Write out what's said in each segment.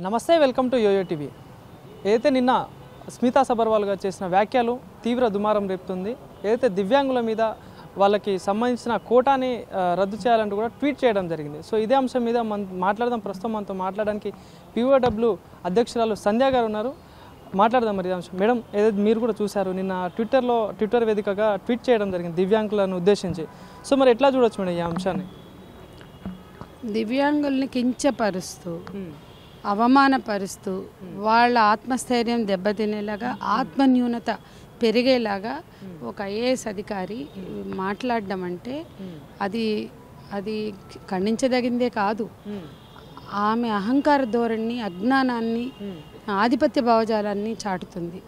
నమస్తే welcome to yo-yo TV. ఏదైతే నిన్న స్మితా సబర్వాల్ గారు చేసిన వ్యాఖ్యలు తీవ్ర దుమారం రేపుతుంది. ఏదైతే దివ్యాంగుల మీద వాళ్ళకి సంబంధించిన కోటాని రద్దు చేయాలంటూ కూడా ట్వీట్ చేయడం జరిగింది. సో ఇదే అంశం మీద మాట్లాడదాం. ప్రస్తుతం మనతో మాట్లాడడానికి POW అధ్యక్షురాలు సంధ్య గారు ఉన్నారు. మాట్లాడదాం మరి అంశం. మేడం, ఏదైతే మీరు కూడా చూశారు, నిన్న ట్విట్టర్ వేదికగా ట్వీట్ చేయడం జరిగింది దివ్యాంగులను ఉద్దేశించి. సో మరి ఎట్లా చూడొచ్చు మేడం ఈ అంశాన్ని? దివ్యాంగుల్ని కించపరుస్తూ అవమానపరుస్తూ వాళ్ళ ఆత్మస్థైర్యం దెబ్బతినేలాగా ఆత్మన్యూనత పెరిగేలాగా ఒక IAS అధికారి మాట్లాడడం అంటే అది ఖండించదగిందే కాదు. ఆమె అహంకార ధోరణి, అజ్ఞానాన్ని, ఆధిపత్య భావజాలాన్ని చాటుతుంది.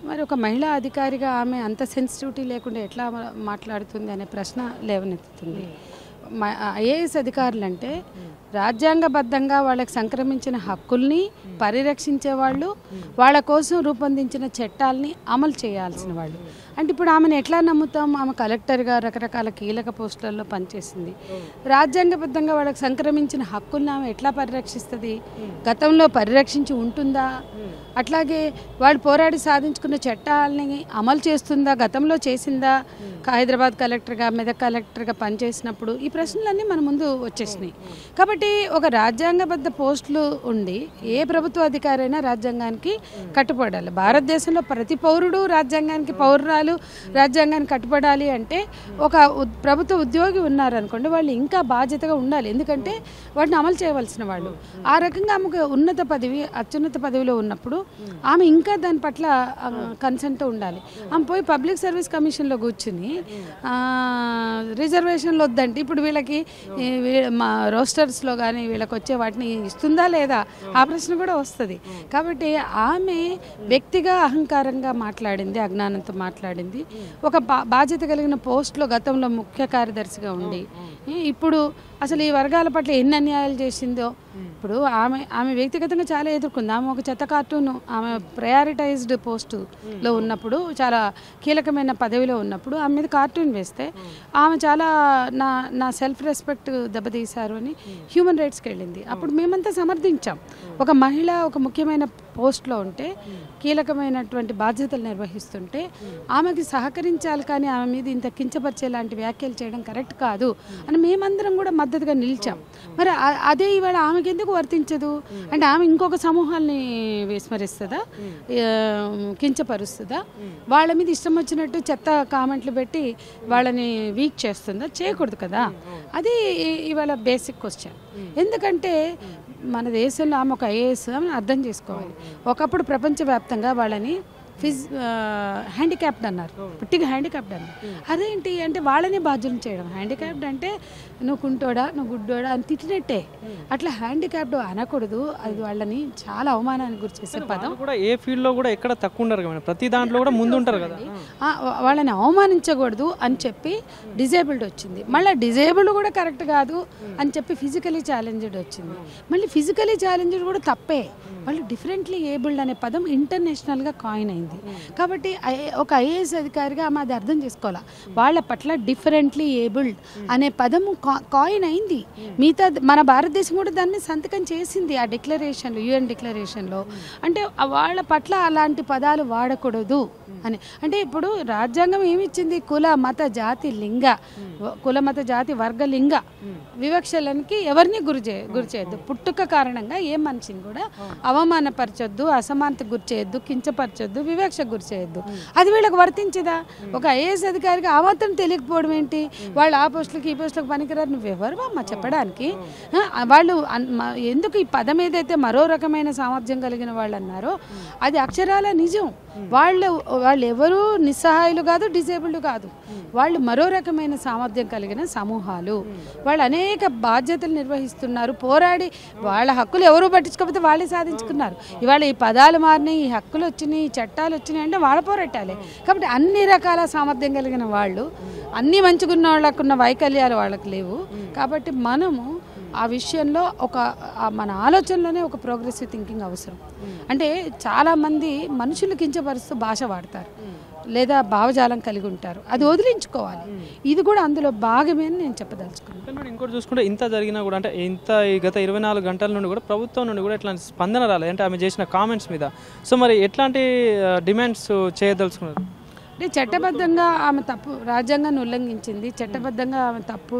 మరి ఒక మహిళా అధికారిగా ఆమె అంత సెన్సిటివిటీ లేకుండా ఎట్లా మాట్లాడుతుంది అనే ప్రశ్న లేవనెత్తుతుంది. IAS అధికారులు అంటే రాజ్యాంగబద్ధంగా వాళ్ళకి సంక్రమించిన హక్కుల్ని పరిరక్షించే వాళ్ళు, వాళ్ళ కోసం రూపొందించిన చట్టాలని అమలు చేయాల్సిన వాళ్ళు. అంటే ఇప్పుడు ఆమెను ఎట్లా నమ్ముతాం? ఆమె కలెక్టర్గా రకరకాల కీలక పోస్టులలో పనిచేసింది. రాజ్యాంగబద్ధంగా వాళ్ళకి సంక్రమించిన హక్కుల్ని ఆమె ఎట్లా పరిరక్షిస్తుంది? గతంలో పరిరక్షించి ఉంటుందా? అట్లాగే వాళ్ళు పోరాడి సాధించుకున్న చట్టాలని అమలు చేస్తుందా? గతంలో చేసిందా? హైదరాబాద్ కలెక్టర్గా, మెదక్ కలెక్టర్గా పనిచేసినప్పుడు ఈ ప్రశ్నలన్నీ మన ముందు వచ్చేసినాయి. కాబట్టి ఒక రాజ్యాంగబద్ధ పోస్టులు ఉండి ఏ ప్రభుత్వ అధికారి అయినా రాజ్యాంగానికి కట్టుబడాలి. భారతదేశంలో ప్రతి పౌరుడు రాజ్యాంగానికి, పౌరురాలు రాజ్యాంగానికి కట్టుబడాలి. అంటే ఒక ప్రభుత్వ ఉద్యోగి ఉన్నారనుకోండి, వాళ్ళు ఇంకా బాధ్యతగా ఉండాలి. ఎందుకంటే వాటిని అమలు చేయవలసిన వాళ్ళు. ఆ రకంగా ఆమెకు ఉన్నత పదవి, అత్యున్నత పదవిలో ఉన్నప్పుడు ఆమె ఇంకా దాని పట్ల కన్సర్న్తో ఉండాలి. ఆమె పోయి పబ్లిక్ సర్వీస్ కమిషన్లో కూర్చుని రిజర్వేషన్లు వద్దంటే ఇప్పుడు వీళ్ళకి మా రోస్టర్స్లో కానీ వీళ్ళకి వచ్చే వాటిని ఇస్తుందా లేదా ఆ ప్రశ్న కూడా వస్తుంది. కాబట్టి ఆమె వ్యక్తిగా అహంకారంగా మాట్లాడింది, అజ్ఞానంతో మాట్లాడింది. ఒక బాధ్యత కలిగిన పోస్ట్లో గతంలో ముఖ్య కార్యదర్శిగా ఉండి ఇప్పుడు అసలు ఈ వర్గాల పట్ల ఎన్ని అన్యాయాలు చేసిందో ఇప్పుడు ఆమె వ్యక్తిగతంగా చాలా ఎదుర్కొంది. ఆమె ఒక చెత్త కార్టూను, ఆమె ప్రయారిటైజ్డ్ పోస్టులో ఉన్నప్పుడు, చాలా కీలకమైన పదవిలో ఉన్నప్పుడు ఆమె మీద కార్టూన్ వేస్తే ఆమె చాలా నా సెల్ఫ్ రెస్పెక్ట్ దెబ్బతీశారు అని హ్యూమన్ రైట్స్కి వెళ్ళింది. అప్పుడు మేమంతా సమర్థించాం. ఒక మహిళ ఒక ముఖ్యమైన పోస్ట్లో ఉంటే, కీలకమైనటువంటి బాధ్యతలు నిర్వహిస్తుంటే ఆమెకి సహకరించాలి, కానీ ఆమె మీద ఇంత కించపరిచేలాంటి వ్యాఖ్యలు చేయడం కరెక్ట్ కాదు అని మేమందరం కూడా మద్దతుగా నిలిచాం. మరి అదే ఇవాళ ఆమెకి ఎందుకు వర్తించదు? అంటే ఆమె ఇంకొక సమూహాన్ని విస్మరిస్తుందా, కించపరుస్తుందా, వాళ్ళ మీద ఇష్టం వచ్చినట్టు చెత్త కామెంట్లు పెట్టి వాళ్ళని వీక్ చేస్తుందా? చేయకూడదు కదా. అది ఇవాళ బేసిక్ క్వశ్చన్. ఎందుకంటే మన దేశంలో ఆమె ఒక IAS అని అర్థం చేసుకోవాలి. ఒకప్పుడు ప్రపంచవ్యాప్తంగా వాళ్ళని హ్యాండిక్యాప్డ్ అన్నారు, పుట్టిగా హ్యాండిక్యాప్డ్ అన్నారు. అదేంటి అంటే వాళ్ళని బాధ్యులను చేయడం. హ్యాండిక్యాప్డ్ అంటే నువ్వు కుంటోడా, నువ్వు గుడ్డోడా అని తిట్టినట్టే. అట్లా హ్యాండిక్యాప్డ్ అనకూడదు. అది వాళ్ళని చాలా అవమానానికి గురి చేసే పదం. కూడా ఏ ఫీల్డ్లో కూడా ఎక్కడ తక్కువ ఉండరు కదా, ప్రతి దాంట్లో కూడా ముందు ఉంటారు కదా. వాళ్ళని అవమానించకూడదు అని చెప్పి డిజేబుల్డ్ వచ్చింది. మళ్ళీ డిజేబుల్డ్ కూడా కరెక్ట్ కాదు అని చెప్పి ఫిజికలీ ఛాలెంజ్డ్ వచ్చింది. మళ్ళీ ఫిజికలీ ఛాలెంజ్డ్ కూడా తప్పే. వాళ్ళు డిఫరెంట్లీ ఏబుల్డ్ అనే పదం ఇంటర్నేషనల్గా కాయిన్ అయింది. కాబట్టి ఒక IAS అధికారిగా ఆమె అది అర్థం చేసుకోవాలా. వాళ్ళ పట్ల డిఫరెంట్లీ ఏబుల్డ్ అనే పదము కాయిన్ అయింది. మిగతా మన భారతదేశం కూడా దాన్ని సంతకం చేసింది ఆ డిక్లరేషన్లో, UN డిక్లరేషన్లో. అంటే వాళ్ళ పట్ల అలాంటి పదాలు వాడకూడదు అని. అంటే ఇప్పుడు రాజ్యాంగం ఏమిచ్చింది? కుల, మత, జాతి, లింగ, కుల, మత, జాతి, వర్గ, లింగ వివక్షలకి ఎవరిని గురి చేయొద్దు. పుట్టుక కారణంగా ఏ మనిషిని కూడా అవమానపరచొద్దు, అసమానతకు గురి చేయొద్దు, కించపరచొద్దు, వివక్షకు గురి చేయొద్దు. అది వీళ్ళకి వర్తించదా? ఒక IAS అధికారికి ఆ మాత్రం తెలియకపోవడం ఏంటి? వాళ్ళు ఆ పోస్టులకి ఈ పోస్టులకు పనికిరారు. నువ్వెవరు అమ్మ చెప్పడానికి? వాళ్ళు ఎందుకు ఈ పదం ఏదైతే మరో రకమైన సామర్థ్యం కలిగిన వాళ్ళు అన్నారో అది అక్షరాల నిజం. వాళ్ళు ఎవరు నిస్సహాయులు కాదు, డిజేబుల్డ్ కాదు. వాళ్ళు మరో రకమైన సామర్థ్యం కలిగిన సమూహాలు. వాళ్ళు అనేక బాధ్యతలు నిర్వహిస్తున్నారు. పోరాడి వాళ్ళ హక్కులు ఎవరు పట్టించుకోకపోతే వాళ్ళే సాధించుకున్నారు. ఇవాళ ఈ పదాలు మారినాయి, ఈ హక్కులు వచ్చినాయి, ఈ చట్టాలు వచ్చినాయి అంటే వాళ్ళ పోరాటాలే. కాబట్టి అన్ని రకాల సామర్థ్యం కలిగిన వాళ్ళు, అన్ని మంచిగున్న వాళ్ళకున్న వైకల్యాలు వాళ్ళకి లేవు. కాబట్టి మనము ఆ విషయంలో మన ఆలోచనలోనే ఒక ప్రోగ్రెసివ్ థింకింగ్ అవసరం. అంటే చాలామంది మనుషులు కించపరుస్తూ భాష వాడతారు. లేదా భావజాలం కలిగి ఉంటారు, అది వదిలించుకోవాలి. ఇది కూడా అందులో భాగమే అని నేను చెప్పదలుచుకున్నాను. ఇంకోటి చూసుకుంటే ఇంత జరిగినా కూడా అంటే ఈ గత 24 గంటల నుండి కూడా ప్రభుత్వం నుండి కూడా ఎట్లాంటి స్పందన రాలేదు అంటే ఆమె చేసిన కామెంట్స్ మీద. సో మరి ఎట్లాంటి డిమాండ్స్ చేయదలుచుకున్నారు? అంటే చట్టబద్ధంగా ఆమె తప్పు, రాజ్యాంగాన్ని ఉల్లంఘించింది, చట్టబద్ధంగా ఆమె తప్పు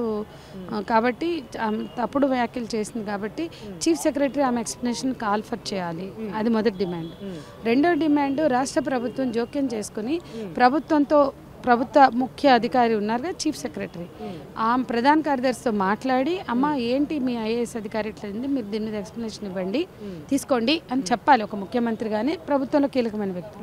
కాబట్టి ఆమె తప్పుడు వ్యాఖ్యలు చేసింది కాబట్టి చీఫ్ సెక్రటరీ ఆమె ఎక్స్ప్లెనేషన్ కాల్ఫర్ చేయాలి. అది మొదటి డిమాండ్. రెండో డిమాండ్ రాష్ట్ర ప్రభుత్వం జోక్యం చేసుకుని ప్రభుత్వ ముఖ్య అధికారి ఉన్నారుగా చీఫ్ సెక్రటరీ, ఆమె ప్రధాన కార్యదర్శితో మాట్లాడి అమ్మ ఏంటి మీ ఐఏఎస్ అధికారి ఇట్లా మీరు దీని మీద ఎక్స్ప్లెనేషన్ ఇవ్వండి, తీసుకోండి అని చెప్పాలి. ఒక ముఖ్యమంత్రి కానీ ప్రభుత్వంలో కీలకమైన వ్యక్తి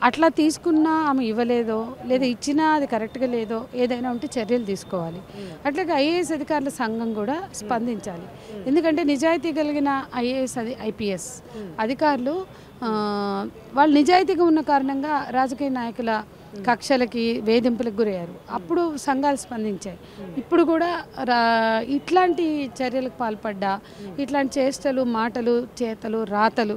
అట్లా తీసుకున్నా ఆమె ఇవ్వలేదో లేదా ఇచ్చినా అది కరెక్ట్గా లేదో ఏదైనా ఉంటే చర్యలు తీసుకోవాలి. అట్లాగే ఐఏఎస్ అధికారుల సంఘం కూడా స్పందించాలి. ఎందుకంటే నిజాయితీ కలిగిన ఐపీఎస్ అధికారులు వాళ్ళు నిజాయితీగా ఉన్న కారణంగా రాజకీయ నాయకుల కక్షలకి వేధింపులకు గురయ్యారు. అప్పుడు సంఘాలు స్పందించాయి. ఇప్పుడు కూడా ఇట్లాంటి చర్యలకు పాల్పడ్డా ఇట్లాంటి చేష్టలు, మాటలు, చేతలు, రాతలు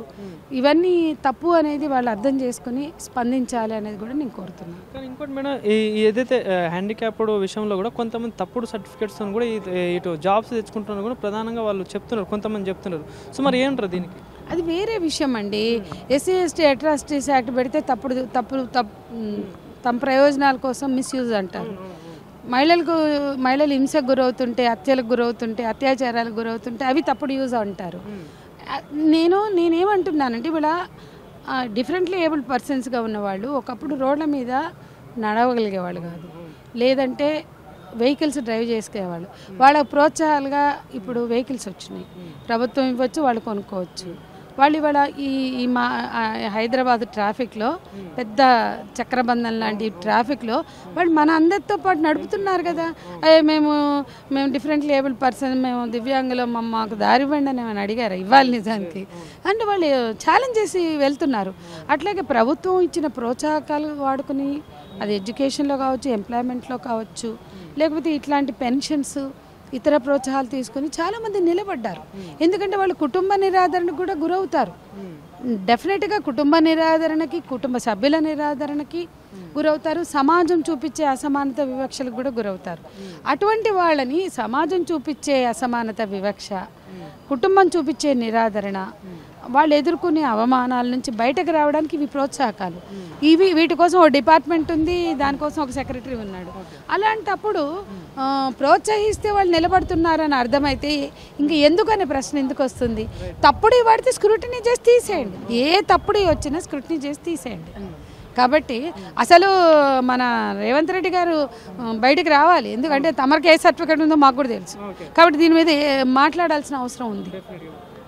ఇవన్నీ తప్పు అనేది వాళ్ళు అర్థం చేసుకుని స్పందించాలి అనేది కూడా నేను కోరుతున్నాను. కానీ ఇంకోటి మేడం, ఏదైతే హ్యాండిక్యాప్డ్ విషయంలో కూడా కొంతమంది తప్పుడు సర్టిఫికేట్స్ కూడా ఇటు జాబ్స్ తెచ్చుకుంటున్నారు కూడా ప్రధానంగా వాళ్ళు చెప్తున్నారు, కొంతమంది చెప్తున్నారు. సో మరి ఏంటారు దీనికి? అది వేరే విషయం అండి. ఎస్సీ ఎస్టీ అట్రాసిటీస్ యాక్ట్ పెడితే తమ ప్రయోజనాల కోసం మిస్యూజ్ అంటారు. మహిళలు హింసకు గురవుతుంటే, హత్యలకు గురవుతుంటే, అత్యాచారాలకు గురవుతుంటే అవి తప్పుడు యూజ్ అంటారు. నేనేమంటున్నానంటే ఇవాళ డిఫరెంట్లీ ఏబుల్డ్ పర్సన్స్గా ఉన్నవాళ్ళు ఒకప్పుడు రోడ్ల మీద నడవగలిగేవాళ్ళు కాదు, లేదంటే వెహికల్స్ డ్రైవ్ చేసుకునేవాళ్ళు. వాళ్ళకు ప్రోత్సాహాలుగా ఇప్పుడు వెహికల్స్ వచ్చినాయి, ప్రభుత్వం ఇవ్వచ్చు, వాళ్ళు కొనుక్కోవచ్చు. వాళ్ళు ఇవాళ ఈ హైదరాబాద్ ట్రాఫిక్లో పెద్ద చక్రబంధం లాంటి ట్రాఫిక్లో వాళ్ళు మన అందరితో పాటు నడుపుతున్నారు కదా. మేము డిఫరెంట్లీ ఏబుల్ పర్సన్, మేము దివ్యాంగులు, మాకు దారి ఇవ్వండి అని ఏమైనా అడిగారు ఇవ్వాలి నిజానికి అంటే వాళ్ళు ఛాలెంజ్ చేసి వెళ్తున్నారు. అట్లాగే ప్రభుత్వం ఇచ్చిన ప్రోత్సాహకాలు వాడుకుని అది ఎడ్యుకేషన్లో కావచ్చు, ఎంప్లాయ్మెంట్లో కావచ్చు, లేకపోతే ఇట్లాంటి పెన్షన్స్ ఇతర ప్రోత్సాహాలు తీసుకుని చాలామంది నిలబడ్డారు. ఎందుకంటే వాళ్ళు కుటుంబ నిరాదరణకు కూడా గురవుతారు. డెఫినెట్గా కుటుంబ నిరాదరణకి, కుటుంబ సభ్యుల నిరాదరణకి గురవుతారు. సమాజం చూపించే అసమానత వివక్షలకు కూడా గురవుతారు. అటువంటి వాళ్ళని సమాజం చూపించే అసమానత వివక్ష, కుటుంబం చూపించే నిరాదరణ, వాళ్ళు ఎదుర్కొనే అవమానాల నుంచి బయటకు రావడానికి ఇవి ప్రోత్సాహకాలు. వీటి కోసం ఒక డిపార్ట్మెంట్ ఉంది, దానికోసం ఒక సెక్రటరీ ఉన్నాడు. అలాంటప్పుడు ప్రోత్సహిస్తే వాళ్ళు నిలబడుతున్నారని అర్థమైతే ఇంక ఎందుకనే ప్రశ్న ఎందుకు వస్తుంది? తప్పుడు వాడితే స్క్రూటినీ చేసి తీసేయండి, ఏ తప్పుడు వచ్చినా స్క్రూటినీ చేసి తీసేయండి. కాబట్టి అసలు మన రేవంత్ రెడ్డి గారు బయటికి రావాలి. ఎందుకంటే తమరికి ఏ సర్టిఫికేట్ ఉందో మాకు కూడా తెలుసు. కాబట్టి దీని మీద మాట్లాడాల్సిన అవసరం ఉంది.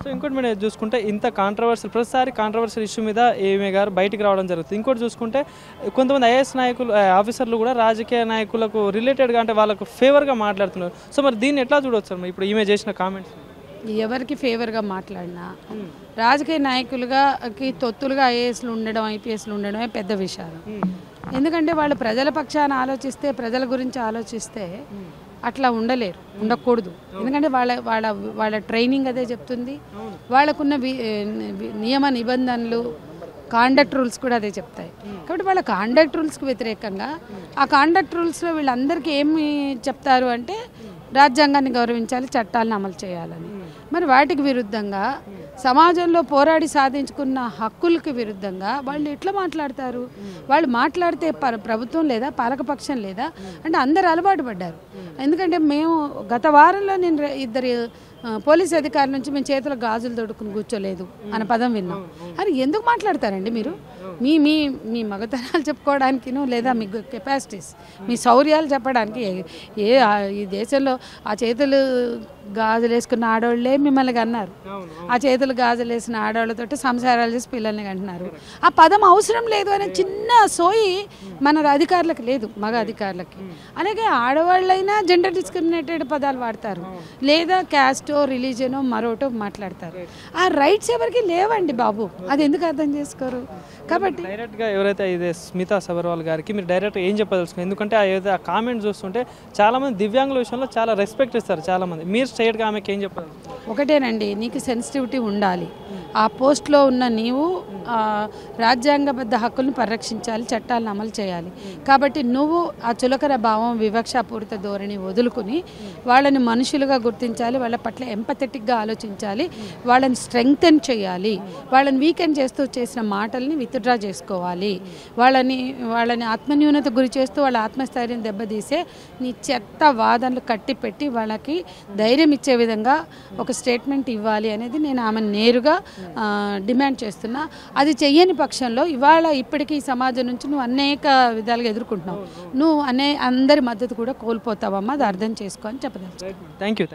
సో ఇంకోటి మీరు చూసుకుంటే ఇంత ప్రతిసారి కాంట్రవర్షియల్ ఇష్యూ మీద ఏమే గారు బయటికి రావడం జరుగుతుంది. ఇంకోటి చూసుకుంటే కొంతమంది ఐఏఎస్ ఆఫీసర్లు కూడా రాజకీయ నాయకులకు రిలేటెడ్గా అంటే వాళ్ళకు ఫేవర్గా మాట్లాడుతున్నారు. సో మరి దీన్ని ఎట్లా చూడవచ్చు ఇప్పుడు ఈమె చేసిన కామెంట్స్? ఎవరికి ఫేవర్గా మాట్లాడినా రాజకీయ నాయకులుగా తొత్తులుగా ఐఏఎస్లు ఉండడం, ఐపీఎస్లు ఉండడమే పెద్ద విషయం. ఎందుకంటే వాళ్ళు ప్రజల పక్షాన ఆలోచిస్తే, ప్రజల గురించి ఆలోచిస్తే అట్లా ఉండకూడదు. ఎందుకంటే వాళ్ళ ట్రైనింగ్ అదే చెప్తుంది, వాళ్ళకున్న నియమ నిబంధనలు, కాండక్ట్ రూల్స్ కూడా అదే చెప్తాయి. కాబట్టి వాళ్ళ కాండక్ట్ రూల్స్కి వ్యతిరేకంగా ఆ కాండక్ట్ రూల్స్లో వీళ్ళందరికీ ఏమి చెప్తారు అంటే రాజ్యాంగాన్ని గౌరవించాలి, చట్టాలను అమలు చేయాలని. మరి వాటికి విరుద్ధంగా సమాజంలో పోరాడి సాధించుకున్న హక్కులకి విరుద్ధంగా వాళ్ళు ఎట్లా మాట్లాడతారు? వాళ్ళు మాట్లాడితే ప్రభుత్వం లేదా పాలకపక్షం లేదా అంటే అందరు అలవాటు పడ్డారు. ఎందుకంటే మేము గత వారంలో నేను ఇద్దరు పోలీస్ అధికారుల నుంచి మేము చేతుల గాజులు తొడుక్కుని కూర్చోలేదు అనే పదం విన్నాం. అని ఎందుకు మాట్లాడతారండి మీరు? మీ మీ మీ మగతనాలు చెప్పుకోవడానికిను లేదా మీ కెపాసిటీస్, మీ శౌర్యాలు చెప్పడానికి ఈ దేశంలో ఆ చేతులు గాజులు వేసుకున్న ఆడవాళ్ళే మిమ్మల్ని అన్నారు. ఆ చేతులు గాజులు వేసిన ఆడవాళ్ళతో సంసారాలు చేసి పిల్లల్ని అంటున్నారు. ఆ పదం అవసరం లేదు అనే చిన్న సోయి మన అధికారులకు లేదు, మగ అధికారులకి. అలాగే ఆడవాళ్ళైనా జెండర్ డిస్క్రిమినేటెడ్ పదాలు వాడతారు, లేదా క్యాస్టో రిలీజియనో మరోటో మాట్లాడతారు. ఆ రైట్స్ ఎవరికి లేవండి బాబు, అది ఎందుకు అర్థం చేసుకోరు? కాబట్టి డైరెక్ట్గా ఎవరైతే ఇదే స్మితా సబర్వాల్ గారికి మీరు డైరెక్ట్గా ఏం చెప్పదలుచుకున్నారు? ఎందుకంటే ఆ కామెంట్ చూస్తుంటే చాలామంది దివ్యాంగుల విషయంలో చాలా రెస్పెక్ట్ ఇస్తారు చాలామంది. మీరు స్ట్రైట్గా ఆమెకి ఏం చెప్పాలి? ఒకటేనండి, నీకు సెన్సిటివిటీ ఉండాలి. ఆ పోస్ట్లో ఉన్న నీవు రాజ్యాంగబద్ధ హక్కులను పరిరక్షించాలి, చట్టాలను అమలు చేయాలి. కాబట్టి నువ్వు ఆ చులకన భావం, వివక్షాపూరిత ధోరణి వదులుకుని వాళ్ళని మనుషులుగా గుర్తించాలి, వాళ్ళ పట్ల ఎంపథెటిక్గా ఆలోచించాలి, వాళ్ళని స్ట్రెంగ్తెన్ చేయాలి, వాళ్ళని వీకెండ్ చేస్తూ చేసిన మాటల్ని విత్డ్రా చేసుకోవాలి, వాళ్ళని ఆత్మన్యూనత గురి చేస్తూ వాళ్ళ ఆత్మస్థైర్యం దెబ్బతీసే నీ చెత్త వాదనలు కట్టిపెట్టి వాళ్ళకి ధైర్యం ఇచ్చే విధంగా ఒక స్టేట్మెంట్ ఇవ్వాలి అనేది నేను ఆమెను నేరుగా డిమాండ్ చేస్తున్నా. అది చెయ్యని పక్షంలో ఇవాళ ఇప్పటికీ ఈ సమాజం నుంచి నువ్వు అనేక విధాలుగా ఎదుర్కొంటున్నావు, నువ్వు అందరి మద్దతు కూడా కోల్పోతావమ్మా, అది అర్థం చేసుకో అని చెప్పదలుచుకున్నాను. Thank you.